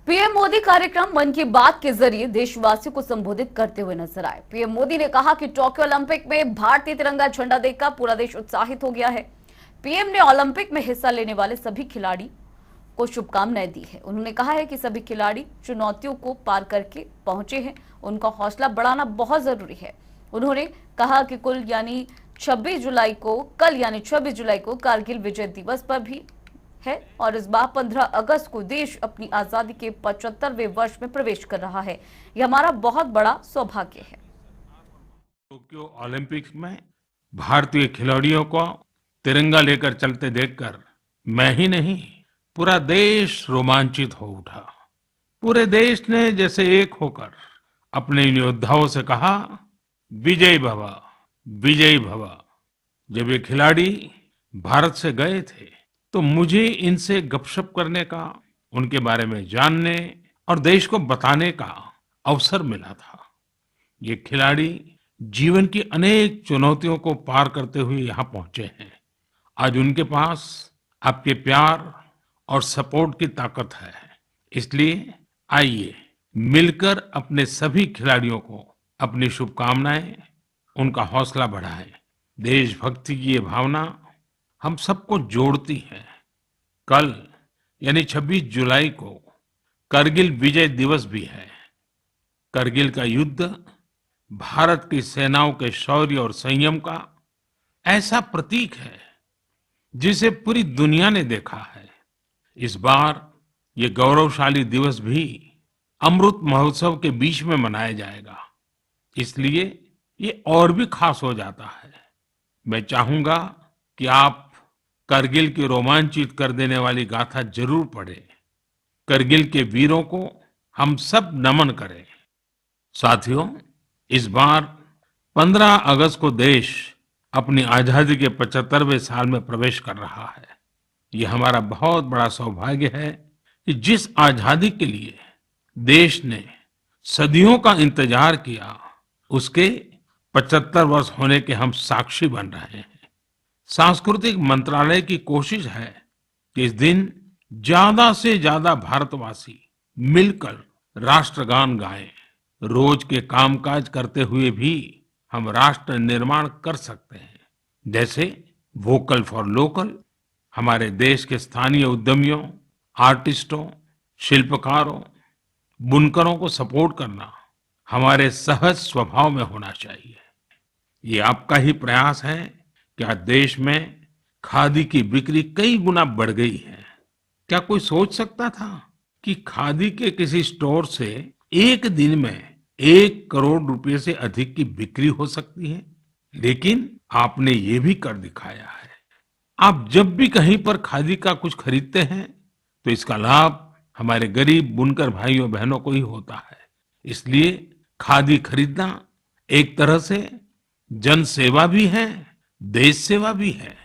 PM Modi कार्यक्रम मन की बात के जरिए देशवासियों को संबोधित करते हुए नजर आए। पीएम मोदी ने कहा कि टोक्यो ओलंपिक में भारतीय तिरंगा झंडा देखकर पूरा देश उत्साहित हो गया है। पीएम ने ओलंपिक में हिस्सा लेने वाले सभी खिलाड़ी को शुभकामनाएं दी है। उन्होंने कहा है कि सभी खिलाड़ी चुनौतियों को पार करके पहुंचे हैं, उनका हौसला बढ़ाना बहुत जरूरी है। उन्होंने कहा कि कल यानी 26 जुलाई को कारगिल विजय दिवस पर भी है और इस बार 15 अगस्त को देश अपनी आजादी के 75वें वर्ष में प्रवेश कर रहा है। यह हमारा बहुत बड़ा सौभाग्य है। टोक्यो ओलंपिक्स में भारतीय खिलाड़ियों को तिरंगा लेकर चलते देखकर मैं ही नहीं, पूरा देश रोमांचित हो उठा। पूरे देश ने जैसे एक होकर अपने इन योद्धाओं से कहा, विजय भव, विजय भव। जब ये खिलाड़ी भारत से गए थे तो मुझे इनसे गपशप करने का, उनके बारे में जानने और देश को बताने का अवसर मिला था। ये खिलाड़ी जीवन की अनेक चुनौतियों को पार करते हुए यहाँ पहुंचे हैं। आज उनके पास आपके प्यार और सपोर्ट की ताकत है। इसलिए आइए मिलकर अपने सभी खिलाड़ियों को अपनी शुभकामनाएं, उनका हौसला बढ़ाएं। देशभक्ति की ये भावना हम सबको जोड़ती है। कल यानी 26 जुलाई को करगिल विजय दिवस भी है। करगिल का युद्ध भारत की सेनाओं के शौर्य और संयम का ऐसा प्रतीक है जिसे पूरी दुनिया ने देखा है। इस बार ये गौरवशाली दिवस भी अमृत महोत्सव के बीच में मनाया जाएगा, इसलिए ये और भी खास हो जाता है। मैं चाहूंगा कि आप करगिल की रोमांचित कर देने वाली गाथा जरूर पढ़ें। करगिल के वीरों को हम सब नमन करें। साथियों, इस बार 15 अगस्त को देश अपनी आजादी के 75वें साल में प्रवेश कर रहा है। ये हमारा बहुत बड़ा सौभाग्य है कि जिस आजादी के लिए देश ने सदियों का इंतजार किया, उसके 75 वर्ष होने के हम साक्षी बन रहे हैं। सांस्कृतिक मंत्रालय की कोशिश है कि इस दिन ज्यादा से ज्यादा भारतवासी मिलकर राष्ट्रगान गाएं। रोज के कामकाज करते हुए भी हम राष्ट्र निर्माण कर सकते हैं, जैसे वोकल फॉर लोकल, हमारे देश के स्थानीय उद्यमियों, आर्टिस्टों, शिल्पकारों, बुनकरों को सपोर्ट करना हमारे सहज स्वभाव में होना चाहिए। ये आपका ही प्रयास है कि आज देश में खादी की बिक्री कई गुना बढ़ गई है। क्या कोई सोच सकता था कि खादी के किसी स्टोर से एक दिन में 1 करोड़ रुपए से अधिक की बिक्री हो सकती है? लेकिन आपने ये भी कर दिखाया है। आप जब भी कहीं पर खादी का कुछ खरीदते हैं तो इसका लाभ हमारे गरीब बुनकर भाइयों बहनों को ही होता है। इसलिए खादी खरीदना एक तरह से जन सेवा भी है, देश सेवा भी है।